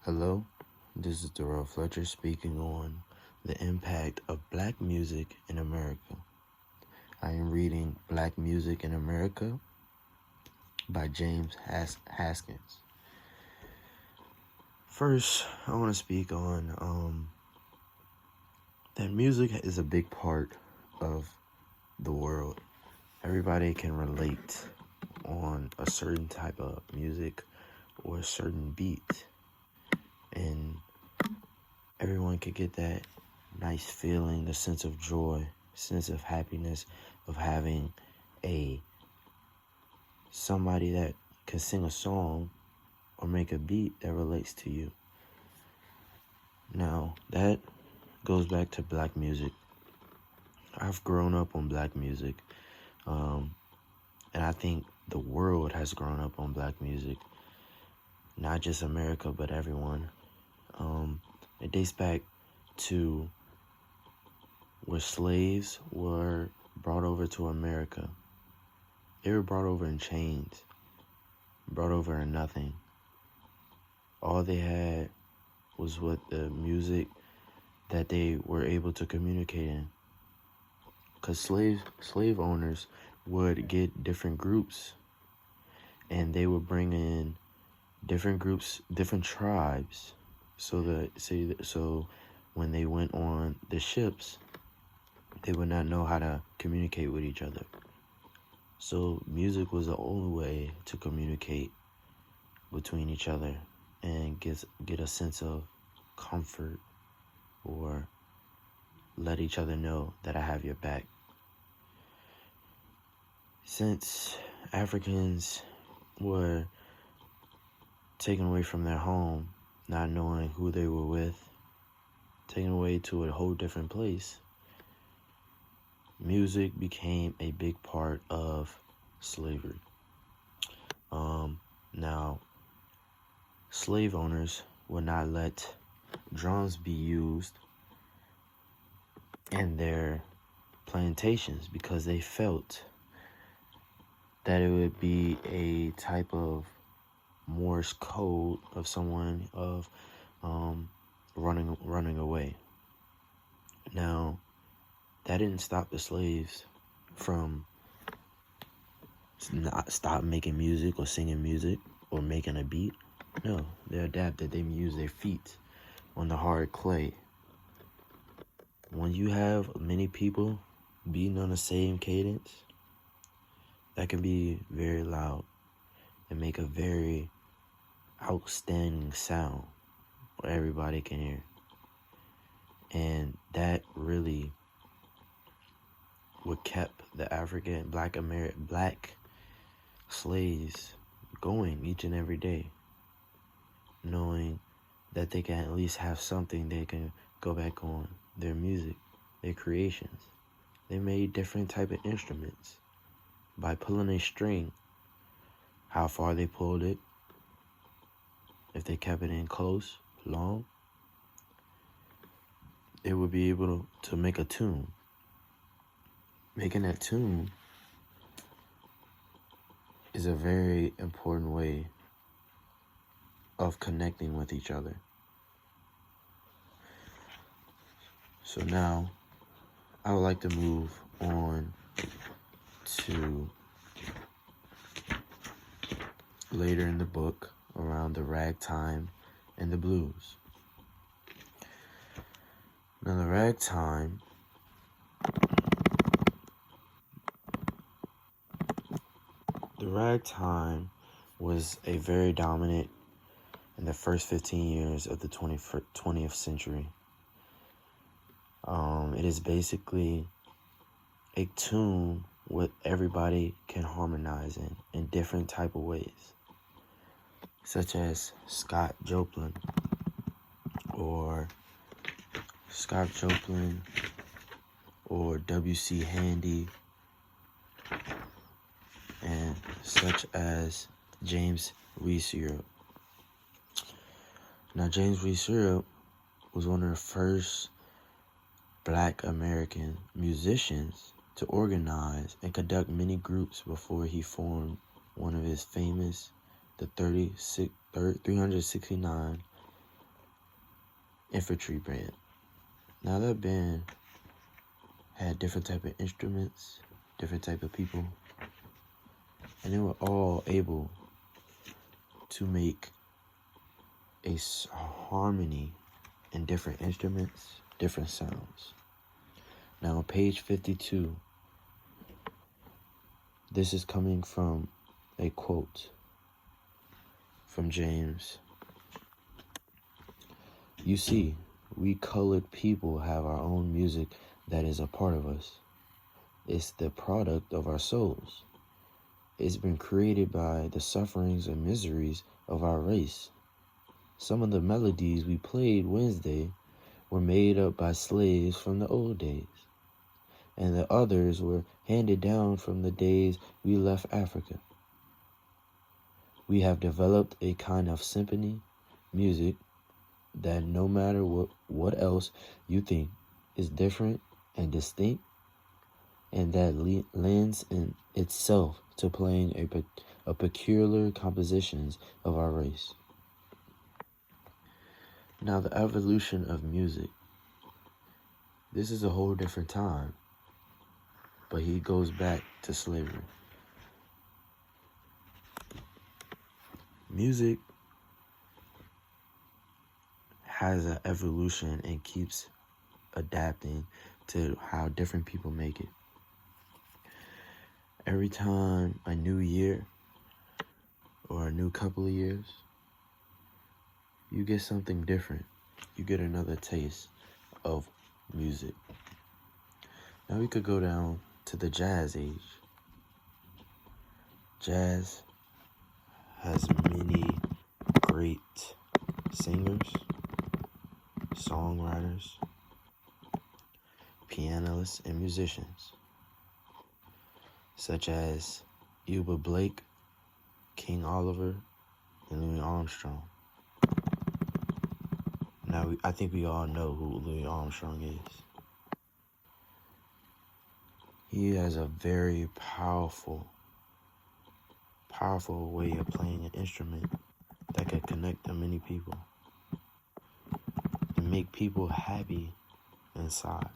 Hello, this is Derrell Fletcher speaking on the impact of black music in America. I am reading Black Music in America by James Haskins. First, I want to speak on that music is a big part of the world. Everybody can relate on a certain type of music or a certain beat, and everyone could get that nice feeling, the sense of joy, sense of happiness of having somebody that can sing a song or make a beat that relates to you. Now, that goes back to black music. I've grown up on black music, and I think the world has grown up on black music. Not just America, but everyone. It dates back to where slaves were brought over to America. They were brought over in chains, brought over in nothing. All they had was what the music that they were able to communicate in. Because slave owners would get different groups, and they would bring in different groups, different tribes, so when they went on the ships, they would not know how to communicate with each other. So music was the only way to communicate between each other and get a sense of comfort or let each other know that I have your back. Since Africans were taken away from their home, not knowing who they were with, taken away to a whole different place, music became a big part of slavery. Now, slave owners would not let drums be used in their plantations because they felt that it would be a type of Morse code of someone of running away. Now, that didn't stop the slaves from not stop making music or singing music or making a beat. No, they adapted. They used their feet on the hard clay. When you have many people beating on the same cadence, that can be very loud and make a very outstanding sound where everybody can hear. And that really what kept the African black slaves going each and every day, knowing that they can at least have something they can go back on, their music, their creations. They made different type of instruments by pulling a string, how far they pulled it, if they kept it in close, long, they would be able to make a tune. Making that tune is a very important way of connecting with each other. So now, I would like to move on to later in the book around the ragtime and the blues. Now, the ragtime was a very dominant in the first 15 years of the 20th century. It is basically a tune what everybody can harmonize in different type of ways, such as Scott Joplin or W.C. Handy, and such as James Reese-Europe. Now, James Reese-Europe was one of the first Black American musicians to organize and conduct many groups before he formed one of his famous, the 369 infantry band. Now that band had different type of instruments, different type of people, and they were all able to make a harmony in different instruments, different sounds. Now on page 52, this is coming from a quote from James. You see, we colored people have our own music that is a part of us. It's the product of our souls. It's been created by the sufferings and miseries of our race. Some of the melodies we played Wednesday were made up by slaves from the old days, and the others were handed down from the days we left Africa. We have developed a kind of symphony music that no matter what else you think is different and distinct, and that lends in itself to playing a peculiar compositions of our race. Now the evolution of music. This is a whole different time, but he goes back to slavery. Music has an evolution and keeps adapting to how different people make it. Every time a new year or a new couple of years, you get something different. You get another taste of music. Now we could go down to the jazz age. Jazz has many great singers, songwriters, pianists, and musicians, such as Eubie Blake, King Oliver, and Louis Armstrong. Now, I think we all know who Louis Armstrong is. He has a very powerful way of playing an instrument that could connect to many people and make people happy inside.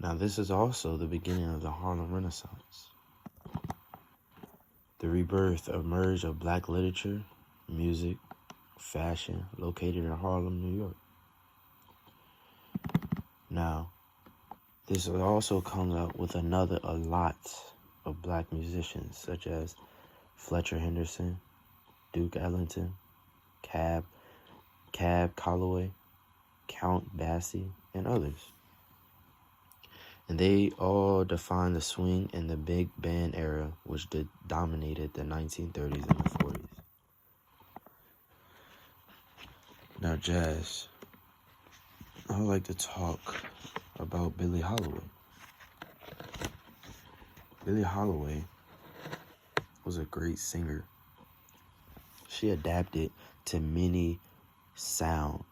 Now, this is also the beginning of the Harlem Renaissance, the rebirth or merge of black literature, music, fashion, located in Harlem, New York. Now, this also comes out with a lot of black musicians, such as Fletcher Henderson, Duke Ellington, Cab Calloway, Count Basie, and others. And they all define the swing and the big band era, which dominated the 1930s and the 40s. Now, jazz. I would like to talk about Billie Holiday. Billie Holiday was a great singer. She adapted to many sounds.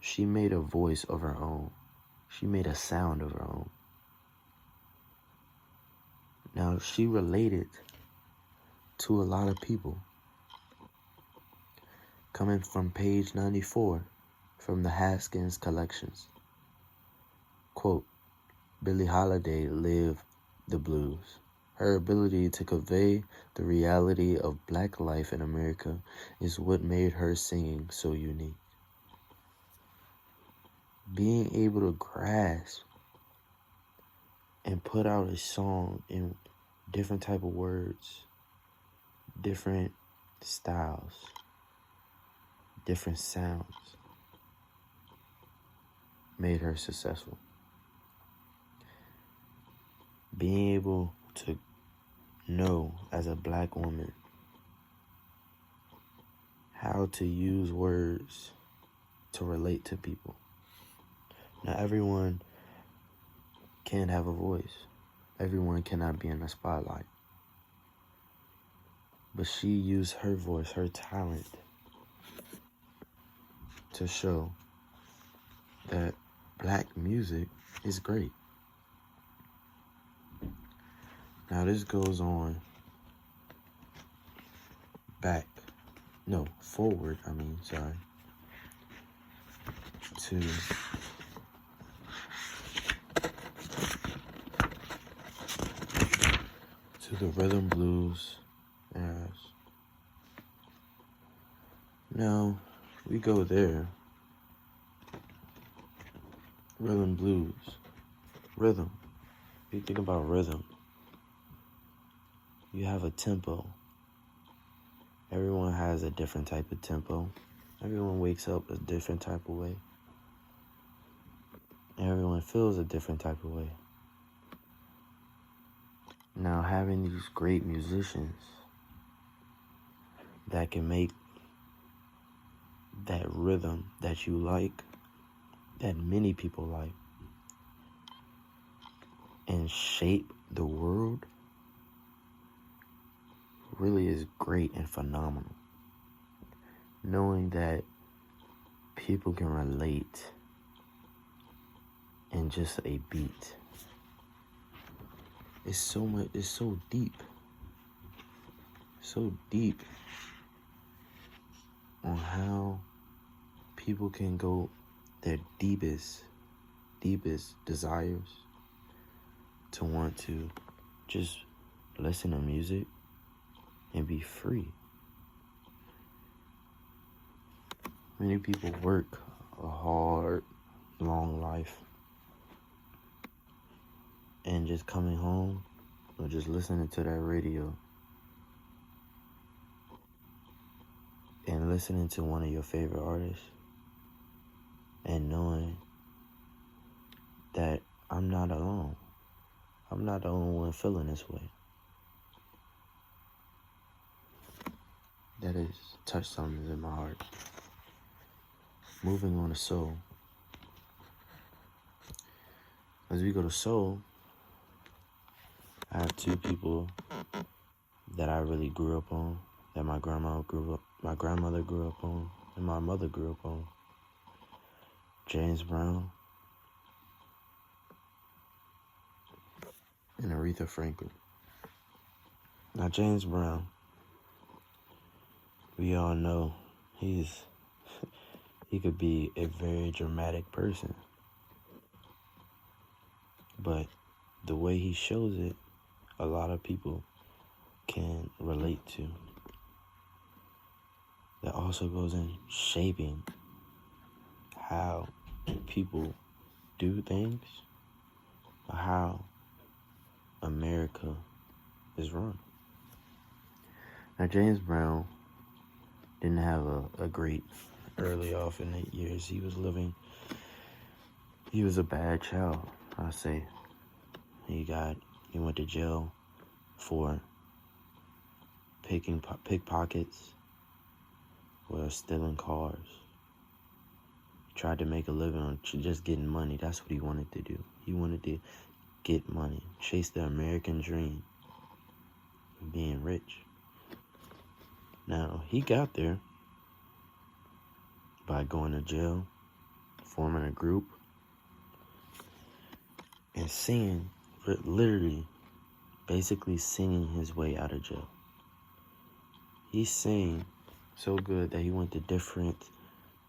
She made a voice of her own. She made a sound of her own. Now, she related to a lot of people. Coming from page 94 from the Haskins collections. Quote, Billie Holiday lived the blues. Her ability to convey the reality of black life in America is what made her singing so unique. Being able to grasp and put out a song in different type of words, different styles, different sounds, made her successful. Being able to know as a black woman how to use words to relate to people. Now, everyone can't have a voice. Everyone cannot be in the spotlight. But she used her voice, her talent, to show that black music is great. Now this goes on forward, to the rhythm blues as now we go there. Rhythm blues. Rhythm. If you think about rhythm, you have a tempo. Everyone has a different type of tempo. Everyone wakes up a different type of way. Everyone feels a different type of way. Now, having these great musicians that can make that rhythm that you like, that many people like, and shape the world really is great and phenomenal. Knowing that people can relate in just a beat. It's so deep. So deep on how people can go their deepest desires to want to just listen to music and be free. Many people work a hard, long life, and just coming home or just listening to that radio and listening to one of your favorite artists and knowing that I'm not alone. I'm not the only one feeling this way. That has touched something in my heart. Moving on to soul. As we go to soul, I have two people that I really grew up on, that my grandmother grew up on, and my mother grew up on. James Brown and Aretha Franklin. Now, James Brown, we all know he could be a very dramatic person. But the way he shows it, a lot of people can relate to. That also goes in shaping how people do things, or how America is run. Now, James Brown didn't have a great early off in the years. He was a bad child, I say. He went to jail for pickpockets or stealing cars. He tried to make a living on just getting money. That's what he wanted to do. He wanted to get money, chase the American dream of being rich. Now, he got there by going to jail, forming a group, and singing, literally, basically singing his way out of jail. He sang so good that he went to different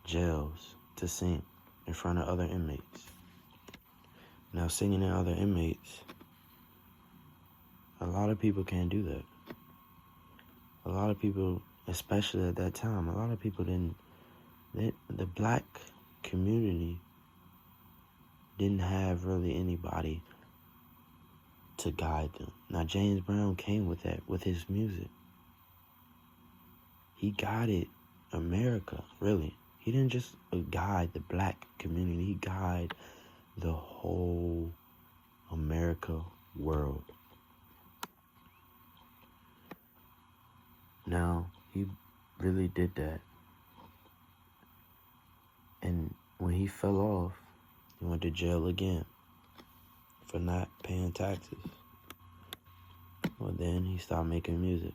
jails to sing in front of other inmates. Now, singing in other inmates, a lot of people can't do that. A lot of people, especially at that time, a lot of people the black community didn't have really anybody to guide them. Now, James Brown came with that, with his music. He guided America, really. He didn't just guide the black community. He guided the whole America world. Now, he really did that. And when he fell off, he went to jail again for not paying taxes. Well, then he started making music.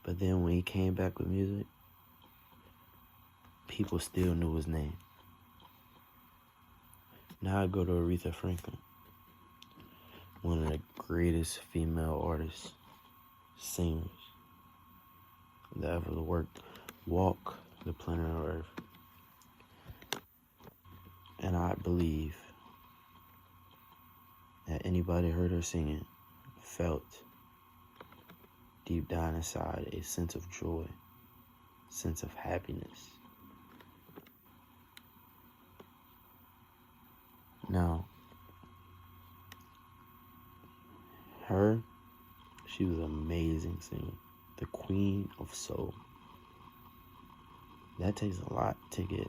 But then when he came back with music, people still knew his name. Now I go to Aretha Franklin, one of the greatest female artists, singers that ever walk the planet Earth. And I believe that anybody heard her singing felt deep down inside a sense of joy, sense of happiness. Now, she was an amazing singer, the Queen of Soul. That takes a lot to get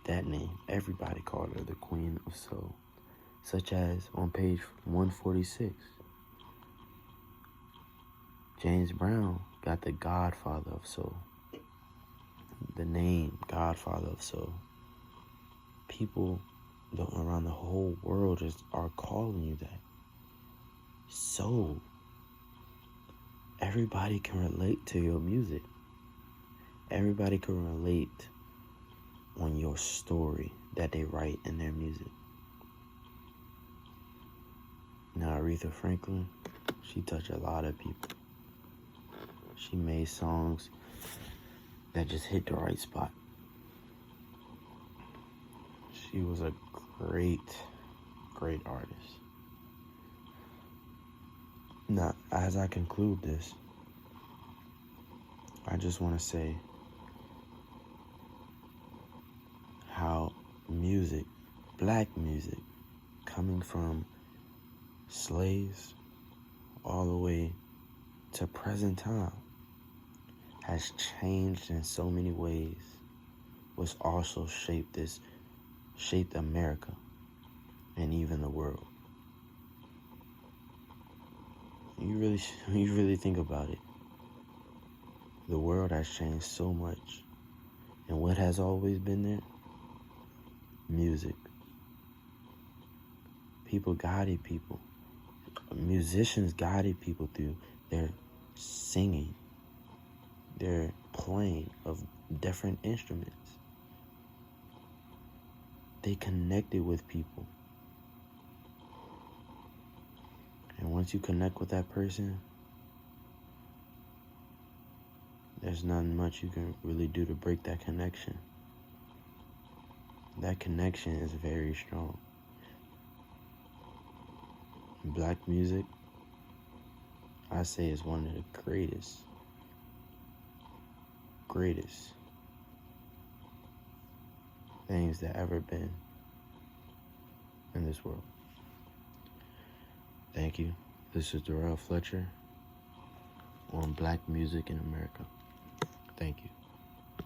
that name. Everybody called her the Queen of Soul, such as on page 146. James Brown got the Godfather of Soul. The name Godfather of Soul. People around the whole world just are calling you that. Soul. Everybody can relate to your music. Everybody can relate on your story that they write in their music. Now, Aretha Franklin, she touched a lot of people. She made songs that just hit the right spot. She was a great artist. Now, as I conclude this, I just want to say how music, black music, coming from slaves all the way to present time, has changed in so many ways, which also shaped America and even the world. You really think about it. The world has changed so much. And what has always been there? Music. People guided people. Musicians guided people through their singing, their playing of different instruments. They connected with people. And once you connect with that person, there's not much you can really do to break that connection. That connection is very strong. Black music, I say, is one of the greatest things that ever been in this world. Thank you. This is Derrell Fletcher on Black Music in America. Thank you.